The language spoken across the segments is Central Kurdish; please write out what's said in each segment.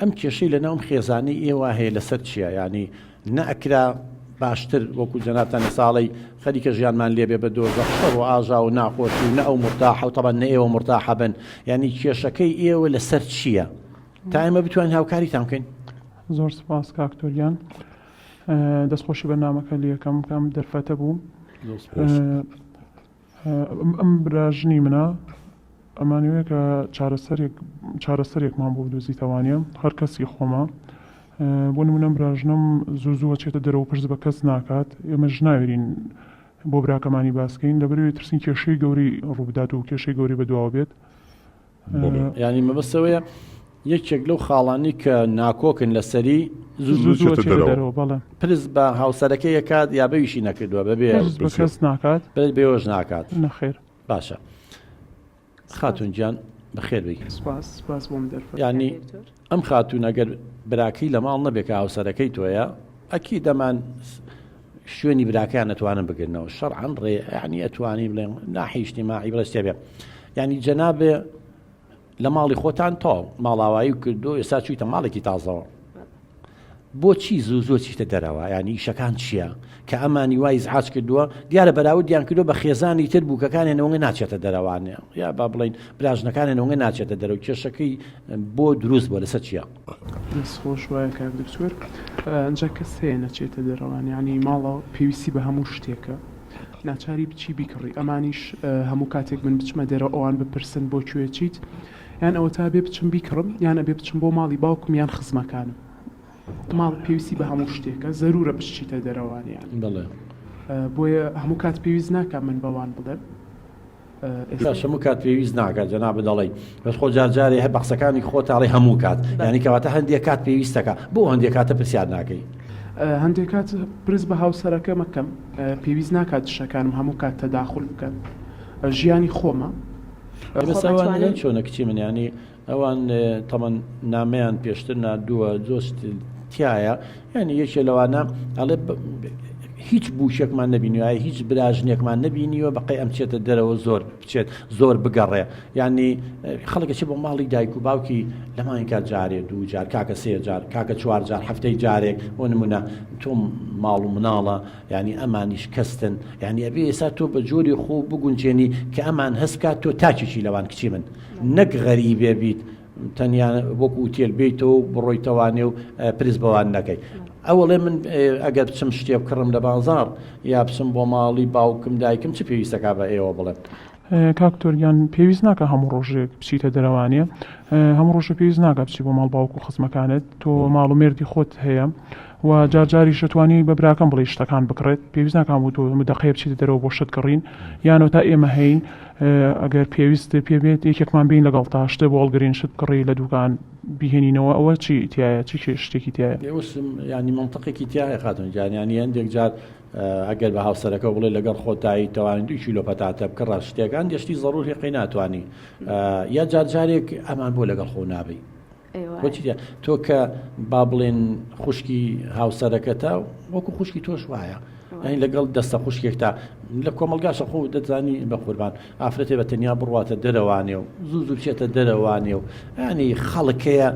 ئەم کێشەی لە ناوم خێزانی ئێوە هەیە لەسەر چییە؟ ینی نەئەکرا باشتر وەکو جەنابتان ساڵی خەریکە ژیانمان لێبێ بە دۆزە خۆر و ئاژا و ناخۆشی و نە ئەو مرتاحە و تەبەن نە ئێوە مرتاحە بن، ینی کێشەکەی ئێوە لەسەر چییە تا ئێمە بتوانین هاوکاریتان بکەین؟ زۆر سپاس کاکتۆریان، دەستخۆشی بەرنامەکە لە یەکەم کام دەرفەتە بوو. ئەم براژنی منە ئەمانوێ کە چارەسەرێکمان بۆ بدۆزیتەوانە هەر کەسی خۆمە بۆ نمونە براژنم زوو چێتە دەرەوە پرس بە کەس ناکات، ئێمەش ناوێرین بۆ براکەمانی باسکەین لەبەرەوەی ترسین کێشەی گەوری ڕووبدات و کێشەی گەوری بەدواوە بێت. ینی مەبەستەوەیە یەکێک لەو خاڵانی کە ناکۆکن لەسەری زوو دەرەوە بەڵێ پرس بە هاوسەرەکەی یەکات یا بەویشی نەکردووە بەبێ بە کەس ناکات بێۆژ ناکات. نەخێر باشە خاتون گیان بەخێر بی. سپاس بۆم دەرفەت. ینی ئەم خاتون ئەگەر براکەی لە ماڵ نەبێت کە هاوسەرەکەی تۆیە ئەکی دەمان شوێنی براکەیان نەتوانن بگرنەوە شەرعەن ڕێ ینی ئەتوانی بڵێن ناحیشتی ماعی بڵستێ بێ ینی جەنابێ لە ماڵی خۆتان تاو ماڵاوایی و کردو ئێستا چوویتە ماڵێکی تازەوە بۆچی زوو چیتە دەرەوە؟ ینی ئیشەکان چییە کە ئەمانی وای زعاج کردووە دیارە بەراوردیان کردو بە خێزانی تر بووکەکانێنەوەی ناچێتە دەرەوانێ یا با بڵین براژنەکانێنەوەی ناچێتە دەرەوە کێشەکەی بۆ دروست بۆ لەسەر چییە؟ خۆش وایە کاک دکتۆر ئەنجا کەس هەیە نەچێتە دەرەوان ینی ماڵەوە پێویستی بە هەموو شتێکە ناچاری بچی بیکڕی ئەمانیش هەموو کاتێک من بچمە دەرە ئەوان بپرسن بۆ کوێ چیت یان ئەوە تا بێ بچم بیکڕم یان ئەبێ بچم بۆ ماڵی باوکم یان خزمەکانم ماڵ پێویستی بە هەموو شتێکە زەرورە بچیتە دەرەوانیان بۆیە هەموو کات پێویست ناکە من بەوان بڵێم هەموو کات پێویست ناکات جەناب دەڵێ بەس خۆ جارجارێ هە بەخسەکانی خۆتاڵی هەموو کات ینی کەواتە هەندێک کات پێویستەکە بۆ هەندێک کاتە پرسیار ناکەی هەندێک کات پرس بە هاوسەرەکە مەکەم پێویست ناکات شەکانم هەموو کات تەداخل بکەن ژیانی خۆمە چۆنە کچی من ینی ئەوان تەمەن نامەیان پێشتر نردووە جۆست تایە ینی یەکێ لەوانە ئەڵێ هیچ بوشێکمان نبینیوە هیچ براژنێکمان نبینیوە بەقی ئەم چێتە دەرەوە زۆر بچێت زۆر بگەڕێ ینی خەڵکەچی بۆ ماڵی دایک و باوکی لەمانی کات جارێ دوو جار کاکە سێ جار کاکە چوار جار هەفتەی جارێک بۆ نمونە تۆ ماڵ و مناڵە ینی ئەمانیش کەستن ینی ئەبێ ئێستا تۆ بە جۆری خۆ بگونجێنی کە ئەمان هەستکات تۆ تاکێکی لەوان کچی من نەک غەریبێ بیت تەنیا وەکو تێل بیتەوە بڕۆیتەوانێ و پرس بەوان نەکەی ئەوڵێ من ئەگەر بچم شتێ بکڕم لە بازار یا بچم بۆ ماڵی باوکم دایکم چ پێویستەکە بە ئێوە بڵێن؟ کاکتۆریان پێویست ناکە هەموو ڕۆژێک بچیتە دەرەوانێ هەموو ڕۆژە پێویست ناکە بچی بۆ ماڵ باوک و خزمەکانت تۆ ماڵ و مێردی خۆت هەیە و جارجاری شتوانی بە براکەم بڵێ شتەکان بکڕێت پێویست ناکەم بۆ تۆ دەقەیە بچیتە دەرەوە بۆ شت کڕین یانەوە تا ئێمە هەین ئەگەر پێویست پێبێت یەکێکمان بین لەگەڵ تا شتە بۆ هەڵگرین شت کڕی لە دوکان بیهێنینەوە ئەوە چی تایە چی شتێکی تایە؟ ینی منطقێکی تایە خاتون جان ینی هەندێک جار ئەگەر بە هاوسەرەکە بڵێ لەگەڵ خۆتایی تەوانین 2 کیلۆ پەتاتە بکڕە شتێکان دەشتی زەڕور هێقی ناتوانانی یا جارجارێک ئەمان بۆ لەگەڵ خۆ نابی تۆ کە با بڵێن خوشکی هاوسەرەکەتە وەکو خوشکی تۆش وایە ینی لەگەڵ دەستە خوشکێکتا لە کۆمەلگاشە خۆ دەزانی بە قوربان ئافرەتێ بە تەنیا بڕواتە دەرەوانێ و زوو بچێتە دەرەوانێ و ینی خەڵکەیە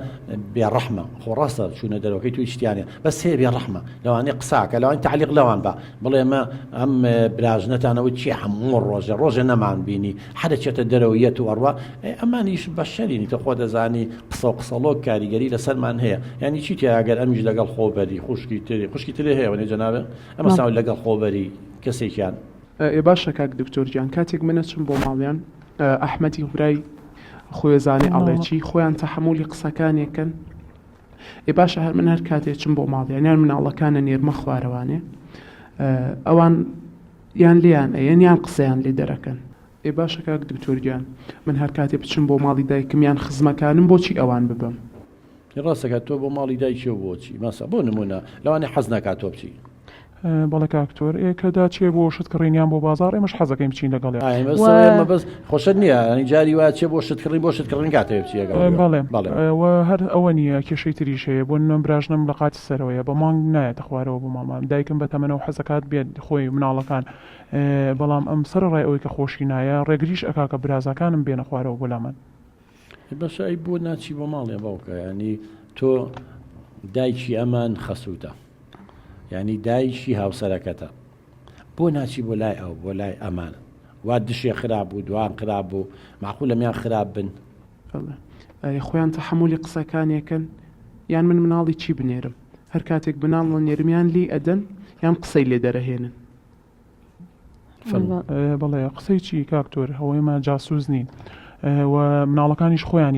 بێڕەحمە خۆ ڕاستە چوونە دەرەوەکەی توی شتیانە بەس هەیە بێڕەحمە لەوانەیە قساکە لەوانی تعلیق لەوان بە بڵێ ئەمە ئەم براژنەتانەوە چی هەموو ڕۆژە نەمان بینی حدەچێتە دەرەوە یەت و ئەڕوا ئەمانیش بە شەرینی تە خۆ دەزانی قسە و قسەڵۆک کاریگەری لەسەرمان هەیە ینی چی تیا ئەگەر ئەمیش لەگەڵ خۆبەری خوشکی ترێ هەیە وەنێ جەنابێ ئەمە ساوی لەگەڵ خۆبەری کەسێکیان باشە کاک دکتۆرجیان کاتێک منەچم بۆ ماڵیان ئەحمەدی هورای خۆێزانێ ئەڵێکی خۆیان تەحمولی قسەکانێکن باشە هەر من هەر کاتێکچم بۆ ماڵیان یان مناڵەکانە نێرمە خوارەوانێ ئەوان یان لیان یان قسەیان لێ دەرەکەن باشە کاک دکتۆرجیان من هەر کاتێ بچم بۆ ماڵی دایکم یان خزمەکانم بۆچی ئەوان ببم؟ ڕاستەکە تۆ بۆ ماڵی دایکی و بۆچی ماسە بۆ نمونە لەوانێ حەز ناکات تۆ بچی بەڵێ کاکتۆر کەدا چێ بۆ شت کڕینیان بۆ بازار ئێمەش حەزەکەیم بچین لەگەڵ بەس خۆشت نییە ینی جاری وا چێ بۆ شت کڕین بۆ شت کڕین کاتێ بچی بەڵێ هەر ئەوە نییە کێشەی تریش هەیە بۆ نوێم براژنم لە قاتی سەرەوەیە بە مانگ نایەتە خوارەوە بۆ مامان دایکم بەتەمەنەوە حەزەکات بێت خۆی مناڵەکان بەڵام ئەم سەر ڕای ئەوەی کە خۆشی نایە ڕێگریش ئەکاکە برازەکانم بێنە خوارەوە بۆ لە من بەش ئەی بۆ ناچی بۆ ماڵێ باوکە ینی تۆ دایکی ئەمان خەسووتە ینی دایکی هاوسەرەکەتە بۆ ناچی بۆ لای ئەو بۆ لای ئەمان وا دشێ خراپ بوو دوام خراپ بوو معقول لەمیان خراپ بن خۆیان تەحمولی قسەکانێکن یان من مناڵی چی بنێرم هەر کاتێک بناڵ نێرمیان لی ئەدەن یان قسەی لێ دەرەهێنن بەڵێ قسەی چی کاکتۆر ئەوەیمە جاسووز نین و مناڵەکانیش خۆیان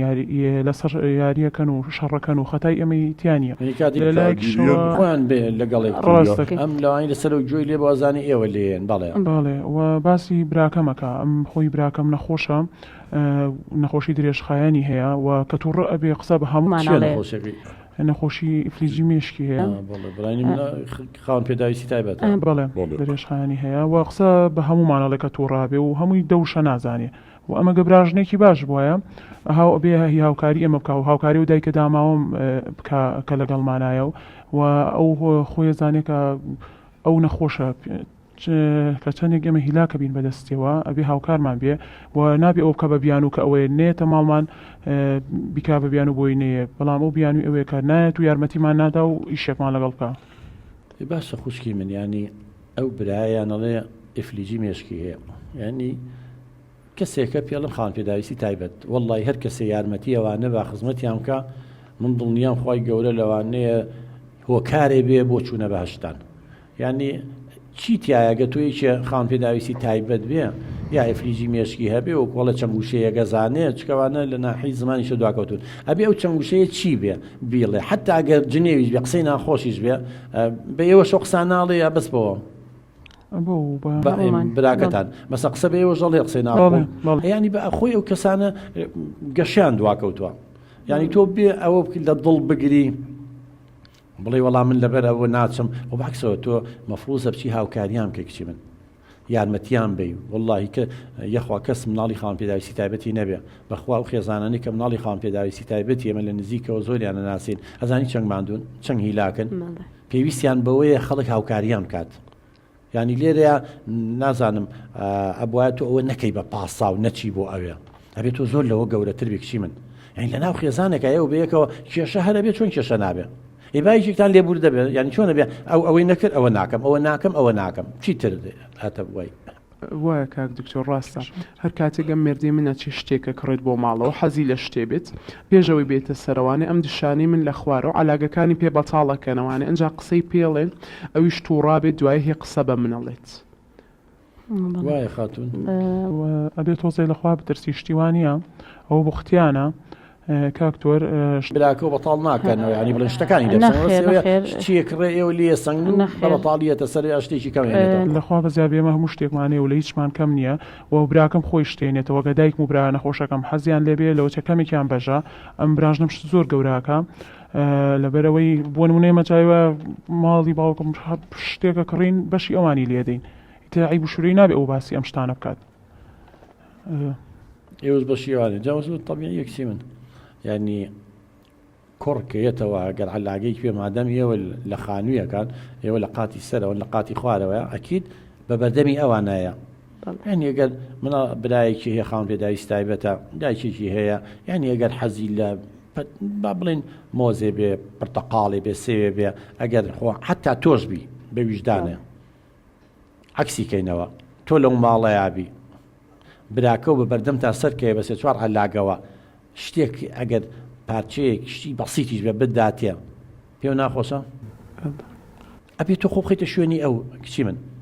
لەسەر یاریەکەن و شەڕەکەن و خەتای ئەمەی تیانە خۆیان بێ لەگەڵێک ئەم لەوانی لەسەر و گوێی لێ بازانی ئێوە لێن بەڵێ و باسی براکەمەکە ئەم خۆی براکەم نەخۆشە نەخۆشی درێژخایانی هەیە و کە تووڕە ئەبێ قسە بە هەموو نەخۆشی ئیفلیجی مێشکی هەیە خاوەن پێداویستی تایبەت بەڵێ درێژخایانی هەیە و قسە بە هەموو مانەڵێکە تووڕابێ و هەمووی دەوشە نازانێ و ئەمە گەبراژنێکی باش بووە هاو ئەبێ هی هاوکاری ئەمە بکە و هاوکاری و دایکە داماوەم کە لەگەڵمانایە و ئەو خۆی زانێکە ئەو نەخۆشە کە چەندێک ئەمە هیلاکە بین بەدەستەوە ئەبێ هاوکارمان بێ و نابێ ئەو بکە بە بیان و کە ئەوەیە نێتە ماڵمان بیکا بە بیان و بۆی نەیە بەڵام ئەو بیانوی ئەوەیە کە نایەت و یارمەتیمان نادا و ئیشێکمان لەگەڵ بکە باشە خوشکی من ینی ئەو برایانەڵێ ئیفلیجی مێشکی هەیە ینی کەسێکە پێڵم خاوەن پێداویستی تایبەت وەڵڵی هەر کەسێ یارمەتی ئەوانە با خزمەتیان بکە من دڵنیام خی گەورە لەوانەیە هۆکارێ بێ بۆ چوونە بەهشتان ینی چی تایەگە تۆیکە خاوەن پێداویستی تایبەت بێ یا ئیفلیجی مێشکی هەبێ و کۆڵە چەمگوشەیە گەزانێت چکەوانە لە ناحی زمانیشە دواکەوتون ئەبێ ئەو چەمگوشەیە چی بێ بیڵێ حتا ئەگەر جنێویش بێ قسەی ناخۆشیش بێ بە ئێوە شۆ قساناڵێ یا بەس بەوە براکەتان مەسە قسە بە ئێوە ژەڵێ قسەی ناڵێ ینی بە خۆی ئەو کەسانە گەشیان دواکەوتووە ینی تۆ بێ ئەوە لە دڵ بگری بڵێ وەڵام من لەبەر ئەوە ناچم و باکسەوە تۆ مەفروزە بچی هاوکاریان کە کچی من یارمەتیان بی واللهی کە یەخوا کەس مناڵی خاوەن پێداویستی تایبەتی نەبێ بەخوا و خێزانانی کە مناڵی خاوەن پێداویستی تایبەتی ئێمە لە نزیکەوە زۆریانە ناسین ئەزانی چەند ماندوون چەند هیلاکن پێویستیان بەوەیە خەڵک هاوکاریان کات ینی لێرەیە نازانم ئەبوایە تۆ ئەوە نەکەی بە پاسا و نەچی بۆ ئەوێ ئەبێت تۆ زۆر لەوە گەورەتر بێکشی من یعنی لە ناو خێزانێکە ئەو بەیەکەوە کێشە هەرە بێت چۆن کێشە نابێ ئێبایەکتان لێبور دەبێت ینی چۆنە بێ ئەوەی نەکرد ئەوە ناکەم ئەوە ناکەم ئەوە ناکەم چیتر هاتە بووی وایە کاک دکتۆر ڕاستە هەر کاتێک ئەم مردی منە چی شتێکە کڕێت بۆ ماڵەوە حەزی لە شتێ بێت پێشەوەی بێتە سەرەوانێ ئەم دشانەی من لە خوارە و علاگەکانی پێ بەتاڵەکەنەوانێ ئەنج قسەی پێڵێن ئەویش تووڕابێت دوای هێ قسە بە منەڵێت وایە خاتون ئەبێت تۆزەی لەخوا بترسی شتیوانە ئەو بختیانە کاکتۆر براکە بەتاڵ ناکەنەوە ینی بڵێن شتەکانی چیەکڕێ ئێوە لێ سنگ بەتاڵیەتە سەر شتێکی کەم لەخوا بەزیا بێمە هەموو شتێکمانەیە و لە هیچمان کەم نییە و براکەم خۆی شتێنێتەوە گە دایک و برا نەخۆشەکەم حەزیان لێبێ لەوە چەکەمێکیان بەژە ئەم برانژنم شت زۆر گەوراکە لەبەرەوەی بۆ نمونەی مەجایوە ماڵی باوکم شتێکە کڕین بەشی ئەوانی لێدەین عیب و شوورەی نابێ ئەو باسی ئەم شتانە بکات ئێوەش بەشیوانێ جاوز تەبیعی یەکسی من ینی کوڕکەیەتەوە گەر علاگەی پێ مادەم ئێوە لە خانوویەکان ئێوە لە قاتی سەرەوە لە قاتی خوارەوە ئەکید بە بەردەمی ئەوانایە یعنی ئەگەر منە برایەکی هەیە خاوەن پێداویستی تایبەتە دایکێکی هەیە یعنی ئەگەر حەزی لە با بڵێن مۆزێ بێ پرتەقاڵی بێ سێوێ بێ ئەگەر حتا تۆش بی بە ویژدانێ عەکسی کەینەوە تۆ لەو ماڵەیابی براکە و بە بەردەم تا سەرکەوێ بەسێ چوار علاگەوە شتێک ئەگەر پارچەیەک شتی بەسیتیش بێ بداتێ پێو ناخۆشە ئەبێت تۆ خۆ بخیتە شوێنی ئەو کچی من